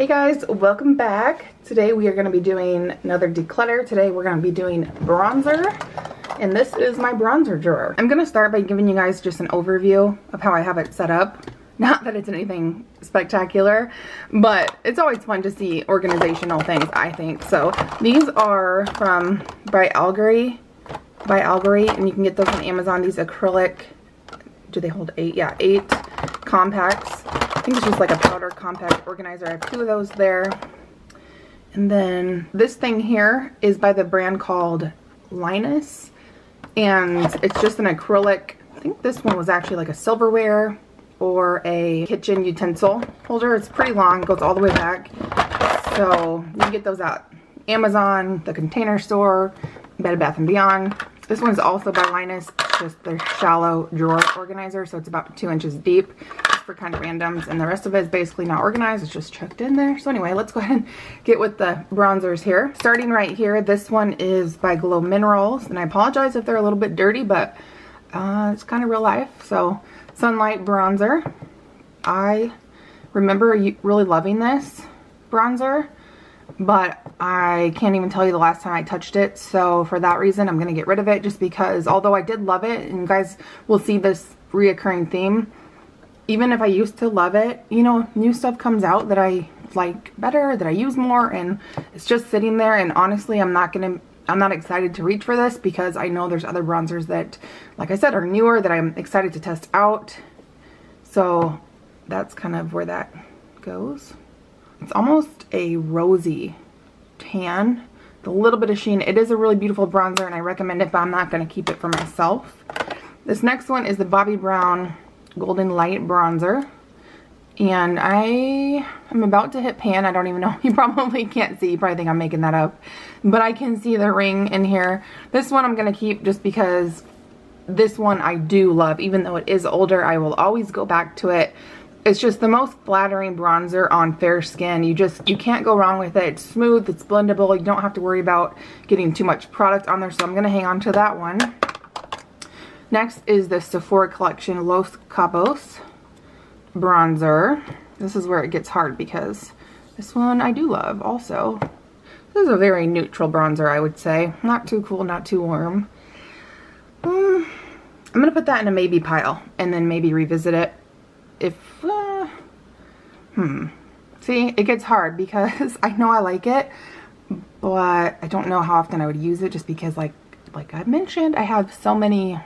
Hey guys, welcome back. Today we are going to be doing another declutter. Today we're going to be doing bronzer, and this is my bronzer drawer. I'm going to start by giving you guys just an overview of how I have it set up. Not that it's anything spectacular, but it's always fun to see organizational things, I think. So these are from by Algery, and you can get those on Amazon. These acrylic, do they hold 8? Yeah, 8 compacts. I think it's just like a powder compact organizer. I have 2 of those there. And then this thing here is by the brand called Linus, and it's just an acrylic. I think this one was actually like a silverware or a kitchen utensil holder. It's pretty long, goes all the way back. So you can get those at Amazon, the Container Store, Bed Bath & Beyond. This one's also by Linus. It's just their shallow drawer organizer, so it's about 2 inches deep, just for kind of randoms, and the rest of it is basically not organized. It's just chucked in there. So anyway, let's go ahead and get with the bronzers here. Starting right here, this one is by Glow Minerals, and I apologize if they're a little bit dirty, but it's kind of real life. So Sunlight Bronzer. I remember really loving this bronzer, but I can't even tell you the last time I touched it. So for that reason, I'm going to get rid of it, just because although I did love it, and you guys will see this reoccurring theme, even if I used to love it, you know, new stuff comes out that I like better, that I use more, and it's just sitting there. And honestly, I'm not excited to reach for this, because I know there's other bronzers that, like I said, are newer that I'm excited to test out. So that's kind of where that goes. It's almost a rosy tan, with a little bit of sheen. It is a really beautiful bronzer, and I recommend it, but I'm not going to keep it for myself. This next one is the Bobbi Brown Golden Light Bronzer, and I am about to hit pan. I don't even know. You probably can't see. You probably think I'm making that up, but I can see the ring in here. This one I'm going to keep just because this one I do love. Even though it is older, I will always go back to it. It's just the most flattering bronzer on fair skin. You can't go wrong with it. It's smooth, it's blendable. You don't have to worry about getting too much product on there, so I'm going to hang on to that one. Next is the Sephora Collection Los Cabos Bronzer. This is where it gets hard, because this one I do love also. This is a very neutral bronzer, I would say. Not too cool, not too warm. I'm going to put that in a maybe pile, and then maybe revisit it if see, it gets hard, because I know I like it, but I don't know how often I would use it, just because like I mentioned, I have so many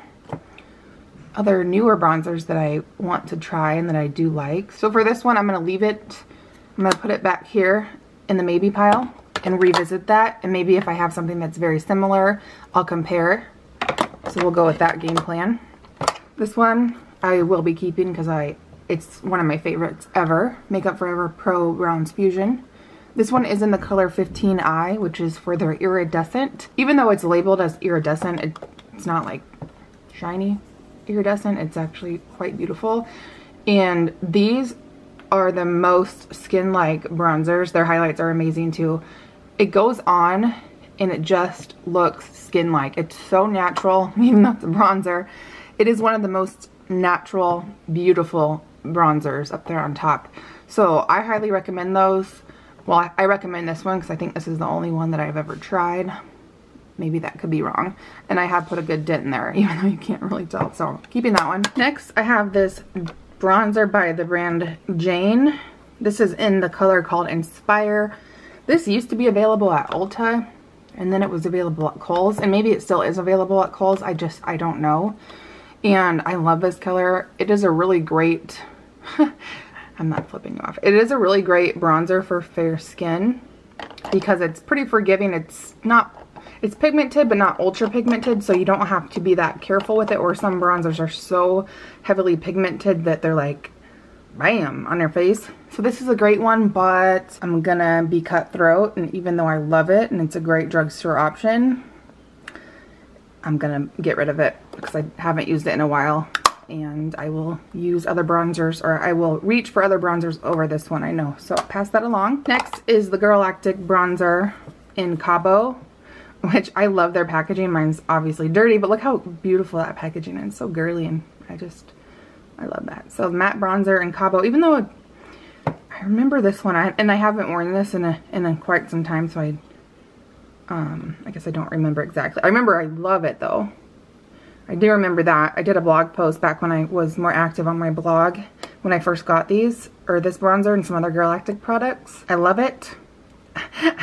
other newer bronzers that I want to try and that I do like. So for this one, I'm going to leave it. I'm going to put it back here in the maybe pile and revisit that, and maybe if I have something that's very similar, I'll compare. So we'll go with that game plan. This one I will be keeping, because it's one of my favorites ever. Makeup Forever Pro Bronze Fusion. This one is in the color 15i, which is for their iridescent. Even though it's labeled as iridescent, it's not like shiny iridescent. It's actually quite beautiful. And these are the most skin-like bronzers. Their highlights are amazing too. It goes on and it just looks skin-like. It's so natural, even though it's a bronzer. It is one of the most natural, beautiful bronzers up there on top. So I highly recommend those. Well, I recommend this one because I think this is the only one that I've ever tried. Maybe that could be wrong. And I have put a good dent in there, even though you can't really tell. So keeping that one. Next, I have this bronzer by the brand Jane. This is in the color called Inspire. This used to be available at Ulta, and then it was available at Kohl's, and maybe it still is available at Kohl's. I don't know. And I love this color. It is a really great, I'm not flipping you off. It is a really great bronzer for fair skin, because it's pretty forgiving. It's pigmented, but not ultra pigmented, so you don't have to be that careful with it. Or some bronzers are so heavily pigmented that they're like, bam, on your face. So this is a great one, but I'm gonna be cutthroat, and even though I love it and it's a great drugstore option, I'm gonna get rid of it because I haven't used it in a while, and I will use other bronzers, or I will reach for other bronzers over this one, I know. So I'll pass that along. Next is the Girlactic Bronzer in Cabo, which I love their packaging. Mine's obviously dirty, but look how beautiful that packaging is. It's so girly, and I love that. So matte bronzer in Cabo, even though I I remember this one, and I haven't worn this in quite some time, so I guess I don't remember exactly. I remember I love it though. I do remember that. I did a blog post back when I was more active on my blog when I first got these, or this bronzer and some other Galactic products. I love it.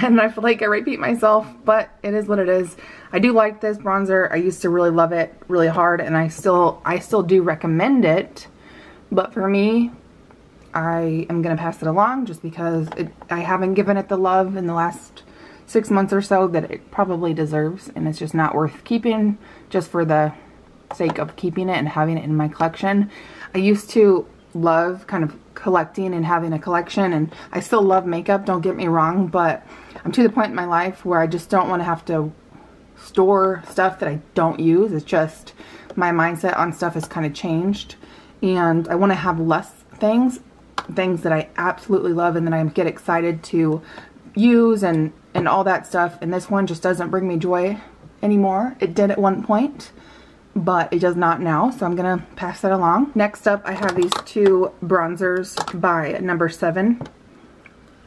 And I feel like I repeat myself, but it is what it is. I do like this bronzer. I used to really love it really hard, and I still do recommend it. But for me, I am going to pass it along just because I haven't given it the love in the last 6 months or so that it probably deserves, and it's just not worth keeping just for the sake of keeping it and having it in my collection. I used to love kind of collecting and having a collection, and I still love makeup, don't get me wrong, but I'm to the point in my life where I just don't want to have to store stuff that I don't use. It's just my mindset on stuff has kind of changed, and I want to have less things that I absolutely love and that I get excited to use and all that stuff, and this one just doesn't bring me joy anymore. It did at one point, but it does not now, so I'm gonna pass that along. Next up, I have these two bronzers by Number 7,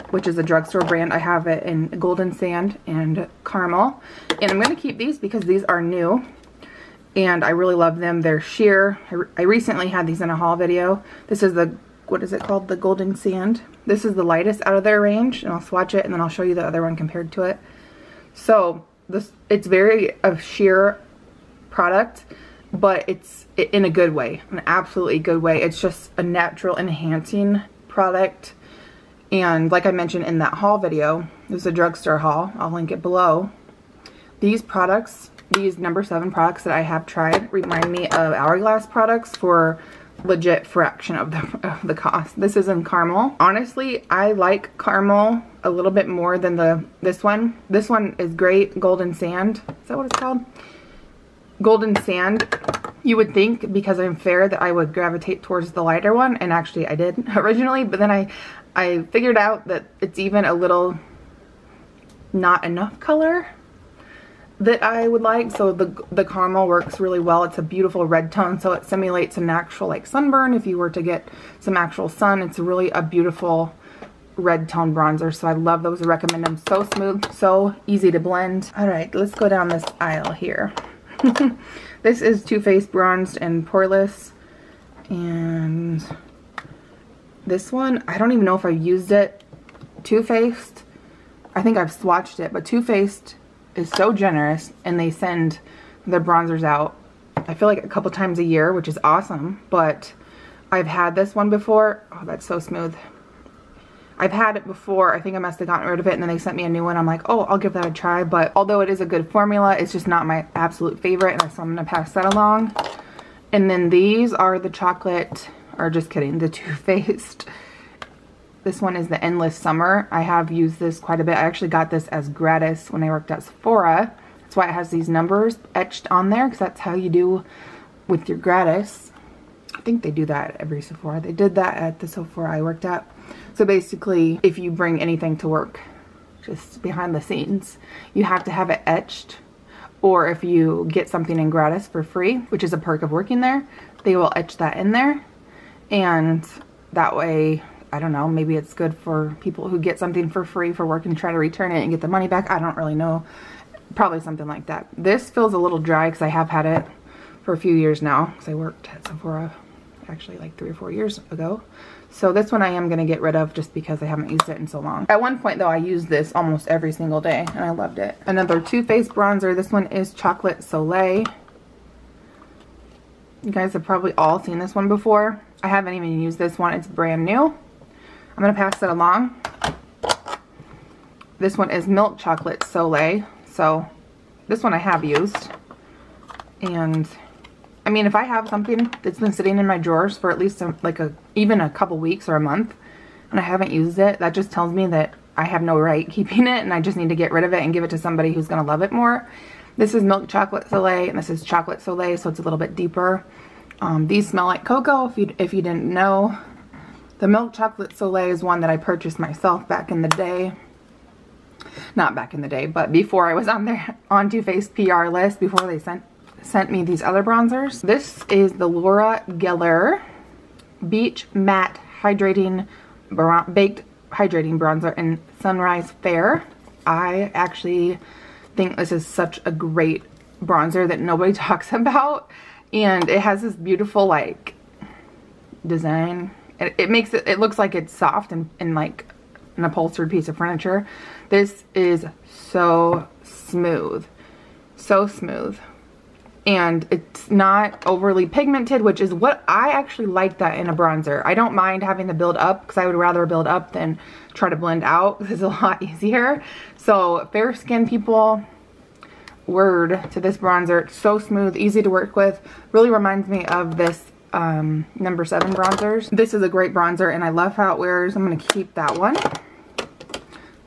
which is a drugstore brand. I have it in Golden Sand and Caramel, and I'm gonna keep these because these are new and I really love them. They're sheer. I recently had these in a haul video. This is the, what is it called? The Golden Sand. This is the lightest out of their range, and I'll swatch it and then I'll show you the other one compared to it. So it's very a sheer product, but it's in a good way, an absolutely good way. It's just a natural enhancing product, and like I mentioned in that haul video, it was a drugstore haul, I'll link it below. These products, these Number 7 products that I have tried remind me of Hourglass products for legit fraction of the cost. This is in Caramel. Honestly, I like Caramel a little bit more than this one. This one is great. Golden Sand, is that what it's called? Golden Sand. You would think because I'm fair that I would gravitate towards the lighter one, and actually I did originally, but then I figured out that it's even a little not enough color that I would like, so the Caramel works really well. It's a beautiful red tone, so it simulates an actual like sunburn if you were to get some actual sun. It's really a beautiful red tone bronzer, so I love those. I recommend them. So smooth, so easy to blend. All right, let's go down this aisle here. This is Too Faced Bronzed and Poreless, and this one, I don't even know if I've used it. Too Faced, I think I've swatched it, but Too Faced is so generous, and they send their bronzers out, I feel like a couple times a year, which is awesome. But I've had this one before. Oh, that's so smooth. I've had it before. I think I must have gotten rid of it, and then they sent me a new one. I'm like, oh, I'll give that a try. But although it is a good formula, it's just not my absolute favorite, and so I'm going to pass that along. And then these are the chocolate, or just kidding, the Too Faced. This one is the Endless Summer. I have used this quite a bit. I actually got this as gratis when I worked at Sephora. That's why it has these numbers etched on there, because that's how you do with your gratis. I think they do that at every Sephora. They did that at the Sephora I worked at. So basically, if you bring anything to work, just behind the scenes, you have to have it etched. Or if you get something in gratis for free, which is a perk of working there, they will etch that in there. And that way, I don't know, maybe it's good for people who get something for free for work and try to return it and get the money back. I don't really know. Probably something like that. This feels a little dry because I have had it for a few years now, because I worked at Sephora actually like 3 or 4 years ago. So this one I am going to get rid of just because I haven't used it in so long. At one point though, I used this almost every single day and I loved it. Another Too Faced bronzer. This one is Chocolate Soleil. You guys have probably all seen this one before. I haven't even used this one. It's brand new. I'm going to pass it along. This one is Milk Chocolate Soleil. So this one I have used. And I mean, if I have something that's been sitting in my drawers for at least even a couple weeks or a month and I haven't used it, that just tells me that I have no right keeping it and I just need to get rid of it and give it to somebody who's going to love it more. This is Milk Chocolate Soleil and this is Chocolate Soleil, so it's a little bit deeper. These smell like cocoa, if you didn't know. The Milk Chocolate Soleil is one that I purchased myself back in the day. Not back in the day, but before I was on Too Faced PR list, before they sent me these other bronzers. This is the Laura Geller Beach Matte Hydrating Baked Hydrating Bronzer in Sunrise Fair. I actually think this is such a great bronzer that nobody talks about, and it has this beautiful like design. It makes it looks like it's soft and like an upholstered piece of furniture. This is so smooth, so smooth, and it's not overly pigmented, which is what I actually like that in a bronzer. I don't mind having to build up because I would rather build up than try to blend out. This is a lot easier. So fair skin people, word to this bronzer. It's so smooth, easy to work with. Really reminds me of this number 7 bronzers. This is a great bronzer and I love how it wears. I'm going to keep that one.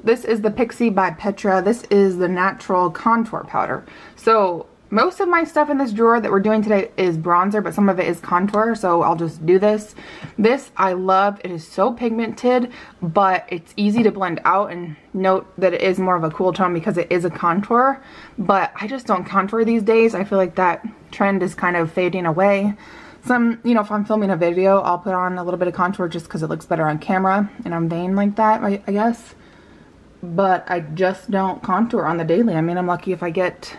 This is the Pixie by Petra. This is the natural contour powder. So most of my stuff in this drawer that we're doing today is bronzer, but some of it is contour, so I'll just do this. This I love. It is so pigmented, but it's easy to blend out, and note that it is more of a cool tone because it is a contour, but I just don't contour these days. I feel like that trend is kind of fading away. You know, if I'm filming a video, I'll put on a little bit of contour just because it looks better on camera, and I'm vain like that, I guess. But I just don't contour on the daily. I mean, I'm lucky if I get,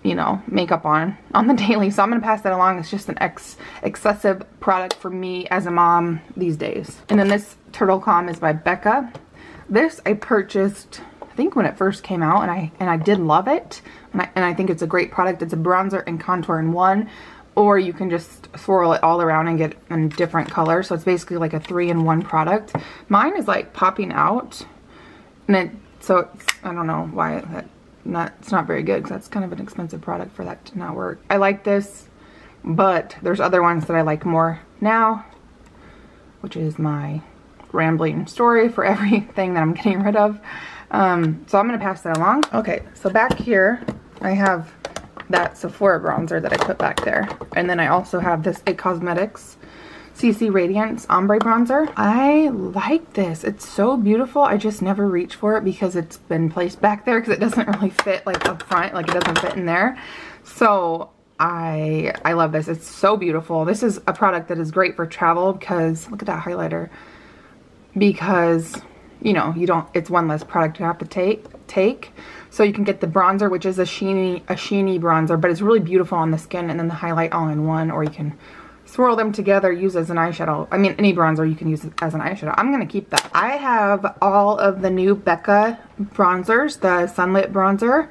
you know, makeup on the daily. So I'm going to pass that along. It's just an excessive product for me as a mom these days. And then this Turtle Calm is by Becca. This I purchased, I think when it first came out, and I did love it. And I think it's a great product. It's a bronzer and contour in one. Or you can just swirl it all around and get a different color. So it's basically like a 3-in-1 product. Mine is like popping out. And I don't know why it's not very good, because that's kind of an expensive product for that to not work. I like this, but there's other ones that I like more now, which is my rambling story for everything that I'm getting rid of. So I'm going to pass that along. Okay, so back here I have that Sephora bronzer that I put back there. And then I also have this It Cosmetics CC Radiance Ombre Bronzer. I like this. It's so beautiful. I just never reach for it because it's been placed back there because it doesn't really fit like up front. Like it doesn't fit in there. So I love this. It's so beautiful. This is a product that is great for travel because, look at that highlighter. Because, you know, it's one less product you have to take. So you can get the bronzer, which is a sheeny bronzer, but it's really beautiful on the skin, and then the highlight all in one, or you can swirl them together, use as an eyeshadow. I mean, any bronzer you can use as an eyeshadow. I'm going to keep that. I have all of the new Becca bronzers, the Sunlit bronzer.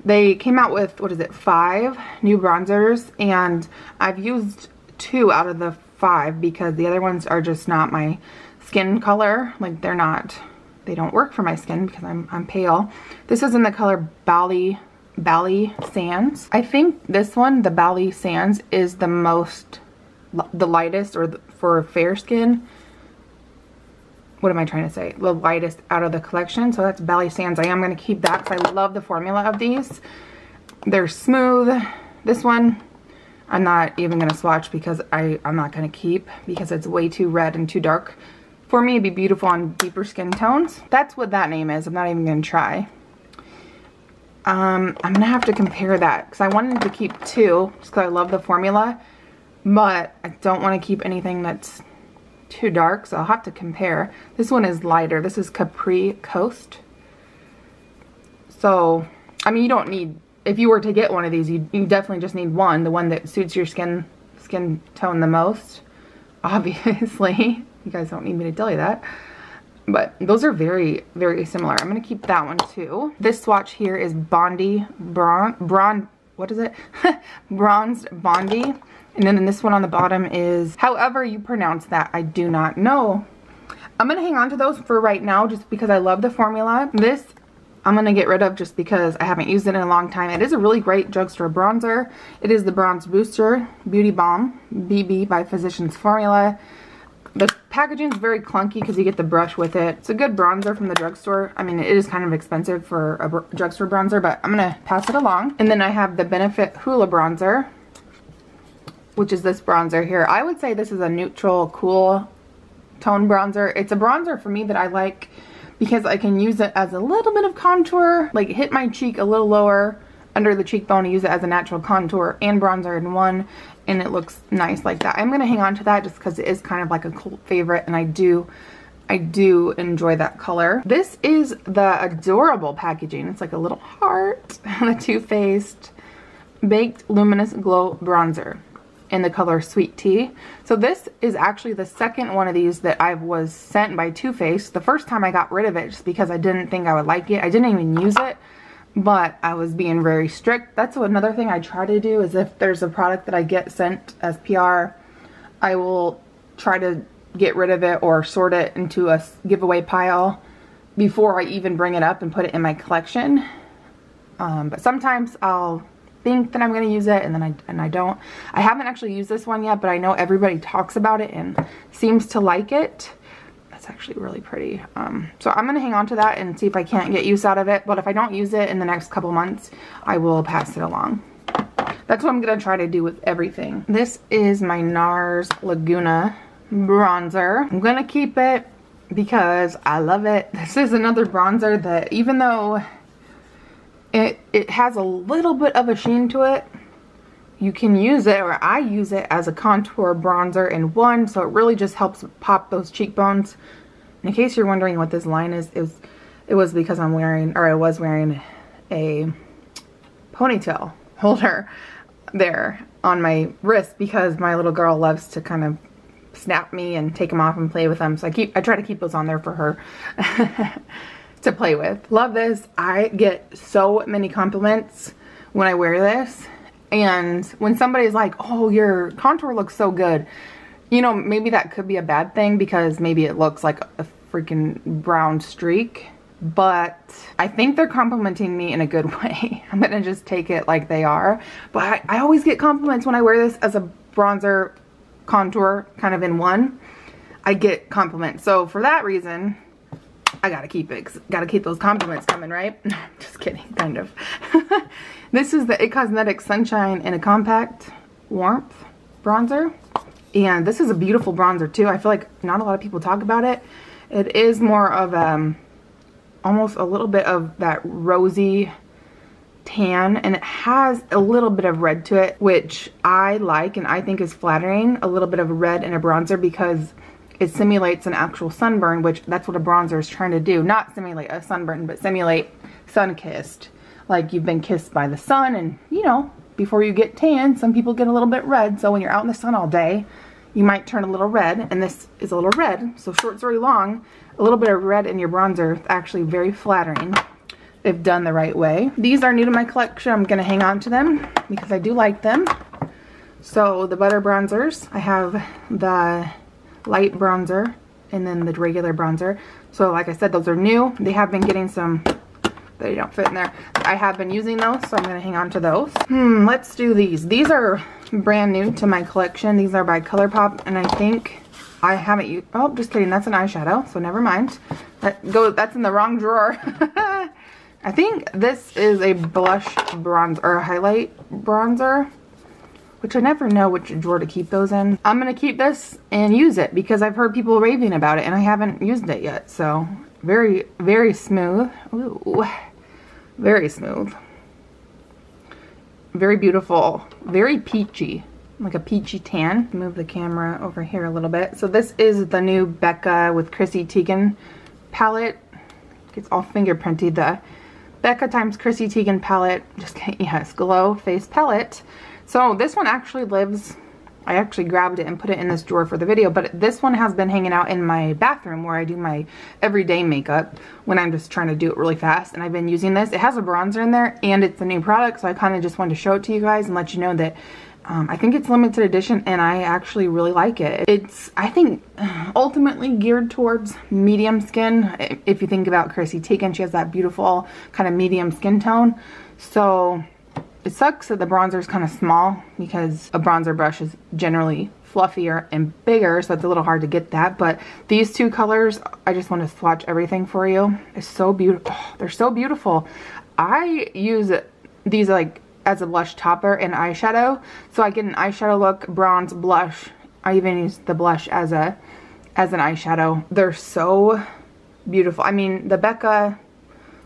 They came out with, 5 new bronzers, and I've used 2 out of the 5 because the other ones are just not my skin color. Like they don't work for my skin because I'm pale. This is in the color Bali Sands. I think this one, the Bali Sands, is the lightest, or for fair skin. What am I trying to say? The lightest out of the collection. So that's Bali Sands. I am going to keep that because I love the formula of these. They're smooth. This one I'm not even going to swatch because I'm not going to keep because it's way too red and too dark for me. It'd be beautiful on deeper skin tones. That's what that name is. I'm not even going to try. I'm going to have to compare that because I wanted to keep 2 just because I love the formula. But I don't want to keep anything that's too dark, so I'll have to compare. This one is lighter. This is Capri Coast. So, I mean, you don't need, if you were to get one of these, you definitely just need one, the one that suits your skin tone the most. Obviously, you guys don't need me to tell you that. But those are very, very similar. I'm going to keep that one too. This swatch here is Bronzed Bondi. And then this one on the bottom is, however you pronounce that, I do not know. I'm going to hang on to those for right now just because I love the formula. This I'm going to get rid of just because I haven't used it in a long time. It is a really great drugstore bronzer. It is the Bronze Booster Beauty Balm BB by Physicians Formula. The packaging is very clunky because you get the brush with it. It's a good bronzer from the drugstore. I mean, it is kind of expensive for a drugstore bronzer, but I'm going to pass it along. And then I have the Benefit Hoola Bronzer, which is this bronzer here. I would say this is a neutral, cool tone bronzer. It's a bronzer for me that I like because I can use it as a little bit of contour, like hit my cheek a little lower, under the cheekbone, use it as a natural contour and bronzer in one, and it looks nice like that. I'm going to hang on to that just because it is kind of like a cult favorite, and I do enjoy that color. This is the adorable packaging. It's like a little heart, the Too Faced Baked Luminous Glow Bronzer in the color Sweet Tea. So this is actually the second one of these that I was sent by Too Faced. The first time I got rid of it just because I didn't think I would like it. I didn't even use it, but I was being very strict. That's another thing I try to do, is if there's a product that I get sent as PR, I will try to get rid of it or sort it into a giveaway pile before I even bring it up and put it in my collection. But sometimes I'll think that I'm going to use it and then I don't. I haven't actually used this one yet, but I know everybody talks about it and seems to like it. That's actually really pretty. So I'm going to hang on to that and see if I can't get use out of it. But if I don't use it in the next couple months, I will pass it along. That's what I'm going to try to do with everything. This is my NARS Laguna bronzer. I'm going to keep it because I love it. This is another bronzer that, even though it has a little bit of a sheen to it, you can use it, or I use it as a contour bronzer in one, so it really just helps pop those cheekbones. In case you're wondering what this line is, it was because I was wearing a ponytail holder there on my wrist because my little girl loves to kind of snap me and take them off and play with them, so I try to keep those on there for her to play with. Love this. I get so many compliments when I wear this, and when somebody's like, oh, your contour looks so good, you know, maybe that could be a bad thing because maybe it looks like a freaking brown streak, but I think they're complimenting me in a good way. I'm gonna just take it like they are. But I always get compliments when I wear this as a bronzer contour kind of in one. I get compliments, so for that reason I gotta keep it. Gotta keep those compliments coming, right? Just kidding, kind of. This is the It Cosmetics Sunshine in a Compact Warmth bronzer, and this is a beautiful bronzer too. I feel like not a lot of people talk about it. It is more of almost a little bit of that rosy tan, and it has a little bit of red to it, which I like and I think is flattering. A little bit of red in a bronzer because it simulates an actual sunburn, which that's what a bronzer is trying to do. Not simulate a sunburn, but simulate sun-kissed. Like you've been kissed by the sun, and you know, before you get tan, some people get a little bit red. So when you're out in the sun all day, you might turn a little red, and this is a little red. So short story long, a little bit of red in your bronzer is actually very flattering if done the right way. These are new to my collection. I'm gonna hang on to them because I do like them. So the butter bronzers, I have the light bronzer and then the regular bronzer. So like I said, those are new. They have been getting some, they don't fit in there. I have been using those, so I'm gonna hang on to those. Let's do these. These are brand new to my collection. These are by ColourPop, and I think I haven't used, oh, just kidding, that's an eyeshadow, so never mind. That's in the wrong drawer. I think this is a blush bronzer, or a highlight bronzer, which I never know which drawer to keep those in. I'm gonna keep this and use it because I've heard people raving about it and I haven't used it yet. So very, very smooth. Ooh, very smooth. Very beautiful. Very peachy, like a peachy tan. Move the camera over here a little bit. So this is the new Becca with Chrissy Teigen palette. It's all fingerprinty. The Becca times Chrissy Teigen palette. Just kidding, yes, Glow Face Palette. So this one actually lives, I actually grabbed it and put it in this drawer for the video, but this one has been hanging out in my bathroom where I do my everyday makeup when I'm just trying to do it really fast, and I've been using this. It has a bronzer in there and it's a new product, so I kind of just wanted to show it to you guys and let you know that I think it's limited edition and I actually really like it. It's, I think, ultimately geared towards medium skin. If you think about Chrissy Teigen, she has that beautiful kind of medium skin tone. So it sucks that the bronzer is kind of small because a bronzer brush is generally fluffier and bigger, so it's a little hard to get that. But these two colors, I just want to swatch everything for you. It's so beautiful. Oh, they're so beautiful. I use these like as a blush topper and eyeshadow, so I get an eyeshadow look, bronze, blush. I even use the blush as an eyeshadow. They're so beautiful. I mean, the Becca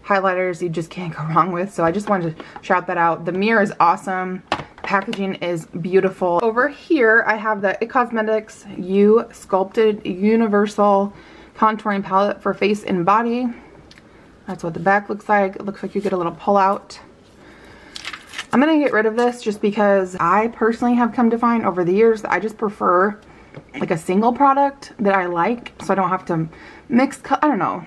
highlighters you just can't go wrong with. So I just wanted to shout that out. The mirror is awesome. Packaging is beautiful. Over here I have the It Cosmetics You Sculpted Universal Contouring Palette for face and body. That's what the back looks like. It looks like you get a little pull out. I'm gonna get rid of this just because I personally have come to find over the years that I just prefer like a single product that I like, so I don't have to mix. I don't know,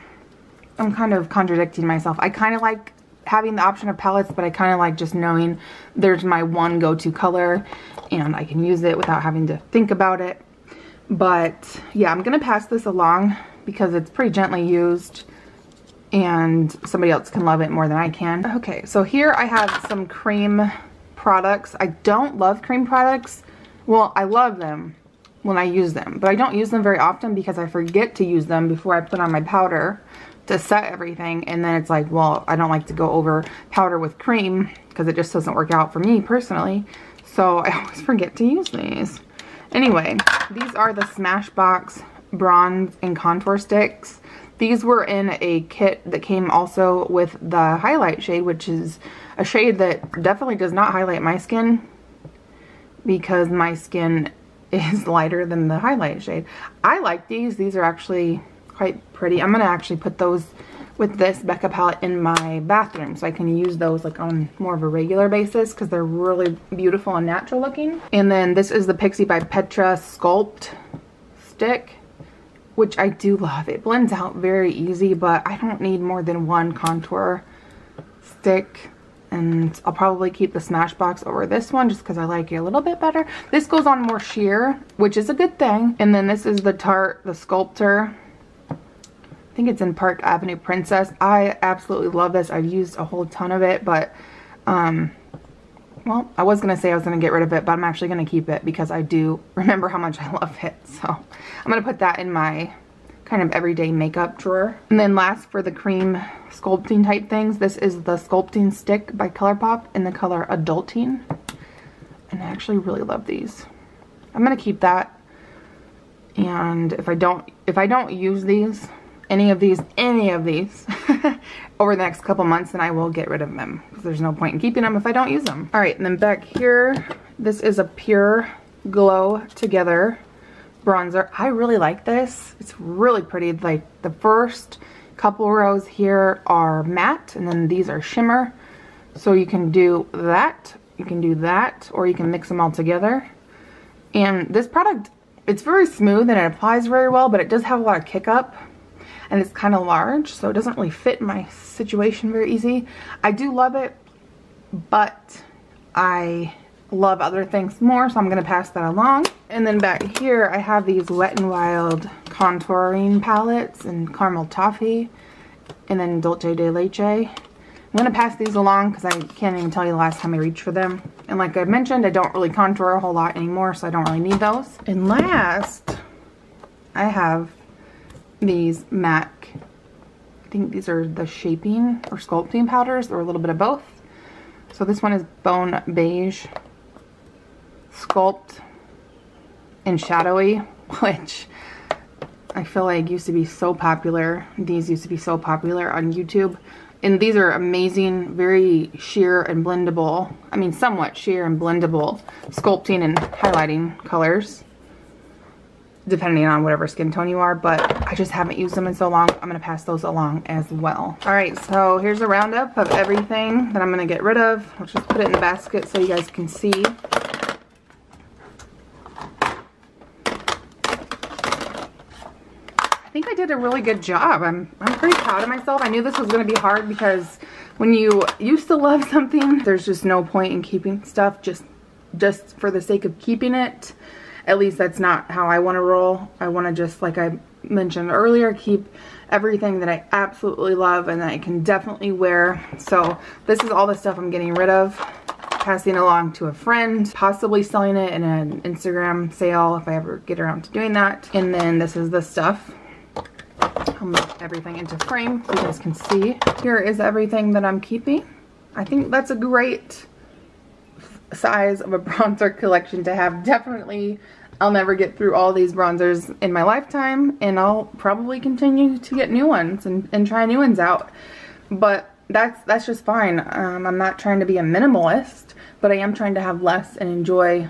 I'm kind of contradicting myself. I kind of like having the option of palettes, but I kind of like just knowing there's my one go-to color and I can use it without having to think about it. But yeah, I'm gonna pass this along because it's pretty gently used and somebody else can love it more than I can. Okay, so here I have some cream products. I don't love cream products. Well, I love them when I use them, but I don't use them very often because I forget to use them before I put on my powder to set everything, and then it's like, well, I don't like to go over powder with cream because it just doesn't work out for me personally, so I always forget to use these. Anyway, these are the Smashbox Bronze and Contour Sticks. These were in a kit that came also with the highlight shade, which is a shade that definitely does not highlight my skin because my skin is lighter than the highlight shade. I like these. These are actually quite pretty. I'm going to actually put those with this Becca palette in my bathroom so I can use those like on more of a regular basis because they're really beautiful and natural looking. And then this is the Pixie by Petra Sculpt Stick, which I do love. It blends out very easy, but I don't need more than one contour stick. And I'll probably keep the Smashbox over this one just because I like it a little bit better. This goes on more sheer, which is a good thing. And then this is the Tarte, the Sculptor. I think it's in Park Avenue Princess. I absolutely love this. I've used a whole ton of it, but well, I was going to say I was going to get rid of it, but I'm actually going to keep it because I do remember how much I love it. So I'm going to put that in my kind of everyday makeup drawer. And then last, for the cream sculpting type things, this is the Sculpting Stick by ColourPop in the color Adulting. And I actually really love these. I'm going to keep that. And if I don't use these, any of these over the next couple months, then I will get rid of them because there's no point in keeping them if I don't use them. All right, and then back here, this is a Pure Glow Together bronzer. I really like this. It's really pretty. Like the first couple rows here are matte and then these are shimmer. So you can do that, or you can mix them all together. And this product, it's very smooth and it applies very well, but it does have a lot of kick up. And it's kind of large, so it doesn't really fit my situation very easy. I do love it, but I love other things more, so I'm going to pass that along. And then back here, I have these Wet n Wild contouring palettes and Caramel Toffee, and then Dulce de Leche. I'm going to pass these along because I can't even tell you the last time I reached for them. And like I mentioned, I don't really contour a whole lot anymore, so I don't really need those. And last, I have these MAC, I think these are the shaping or sculpting powders, or a little bit of both. So this one is Bone Beige Sculpt and Shadowy, which I feel like used to be so popular. These used to be so popular on YouTube. And these are amazing, very sheer and blendable, I mean somewhat sheer and blendable sculpting and highlighting colors, depending on whatever skin tone you are, but I just haven't used them in so long. I'm going to pass those along as well. Alright, so here's a roundup of everything that I'm going to get rid of. I'll just put it in the basket so you guys can see. I think I did a really good job. I'm pretty proud of myself. I knew this was going to be hard because when you used to love something, there's just no point in keeping stuff just for the sake of keeping it. At least that's not how I want to roll. I want to just, like I mentioned earlier, keep everything that I absolutely love and that I can definitely wear. So this is all the stuff I'm getting rid of, passing along to a friend, possibly selling it in an Instagram sale if I ever get around to doing that. And then this is the stuff. I'll move everything into frame so you guys can see. Here is everything that I'm keeping. I think that's a great size of a bronzer collection to have. Definitely I'll never get through all these bronzers in my lifetime, and I'll probably continue to get new ones and try new ones out. But that's just fine. I'm not trying to be a minimalist, but I am trying to have less and enjoy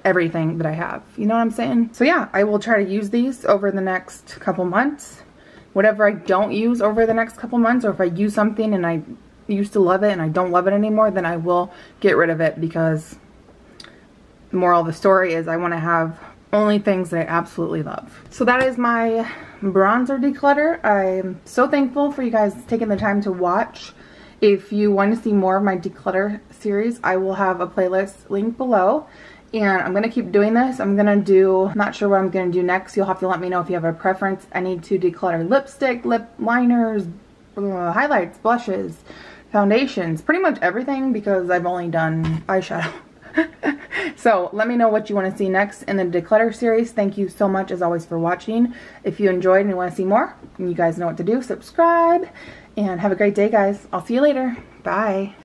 everything that I have. You know what I'm saying? So yeah, I will try to use these over the next couple months. Whatever I don't use over the next couple months, or if I use something and I used to love it and I don't love it anymore, then I will get rid of it, because the moral of the story is I want to have only things that I absolutely love. So that is my bronzer declutter. I'm so thankful for you guys taking the time to watch. If you want to see more of my declutter series, I will have a playlist linked below. And I'm going to keep doing this. I'm going to do, not sure what I'm going to do next. You'll have to let me know if you have a preference. I need to declutter lipstick, lip liners, highlights, blushes, foundations, pretty much everything, because I've only done eyeshadow. So let me know what you want to see next in the declutter series. Thank you so much as always for watching. If you enjoyed and you want to see more, you guys know what to do. Subscribe and have a great day, guys. I'll see you later. Bye.